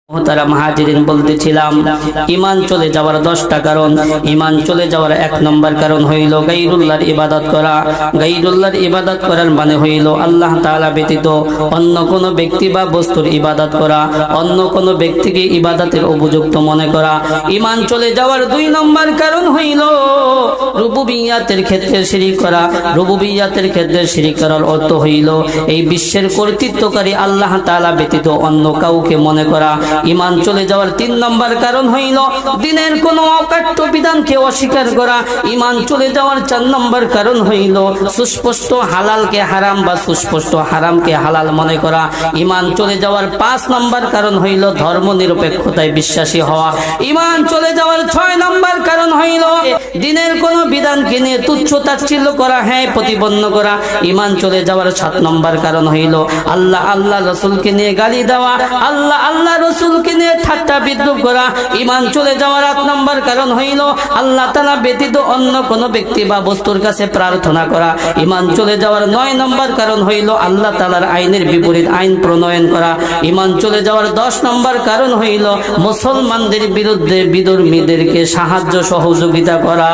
তারা মুহাজিরিন বলতেছিলাম ঈমান চলে যাওয়ার 10টা কারণ। ঈমান চলে যাওয়ার 1 নম্বর কারণ হইল গায়রুল্লাহর ইবাদত করা। গায়রুল্লাহর ইবাদত করার মানে হইল আল্লাহ তাআলা ব্যতীত অন্য কোন ব্যক্তি বা বস্তুর ইবাদত করা, অন্য কোন ব্যক্তিকে ইবাদতের উপযুক্ত মনে করা। ঈমান চলে যাওয়ার 2 নম্বর কারণ হইল রুবুবিয়্যাতের ক্ষেত্রে শিরক করা। রুবুবিয়্যাতের ক্ষেত্রে শিরক করার অর্থ হইল এই বিশ্বের কর্তৃত্বকারী আল্লাহ তাআলা ব্যতীত অন্য কাউকে মনে করা। ঈমান চলে যাওয়ার 3 নম্বর কারণ হইল দ্বীনের কোনো অকাট্য বিধানকে অস্বীকার করা। ঈমান চলে যাওয়ার 4 নম্বর কারণ হইল সুস্পষ্ট হালালকে হারাম বা সুস্পষ্ট হারামকে হালাল মনে করা। ঈমান চলে যাওয়ার 5 নম্বর কারণ হইল ধর্মনিরপেক্ষতায় বিশ্বাসী হওয়া। ঈমান চলে যাওয়ার 6 নম্বর কারণ হইল দ্বীনের কোনো বিধানকে নিয়ে তুচ্ছ তাচ্ছিল্য করা, হ্যাঁ প্রতিপন্ন করা। ঈমান চলে যাওয়ার 7 নম্বর কারণ হইল আল্লাহ রাসূলকে নিয়ে গালি দেওয়া, আল্লাহ রাসূলকে নিয়ে ঠাট্টা বিদ্রূপ করা। ঈমান চলে যাওয়ার 8 নম্বর কারণ হইল আল্লাহ তাআলা ব্যতীত অন্য কোন ব্যক্তি বা বস্তুর কাছে প্রার্থনা করা। ঈমান চলে যাওয়ার 9 নম্বর কারণ হইল আল্লাহ তাআলার আইনের বিপরীত আইন প্রণয়ন করা। ঈমান চলে যাওয়ার 10 নম্বর কারণ হইল মুসলমানদের বিরুদ্ধে বিধর্মীদেরকে সাহায্য সহযোগিতা করা।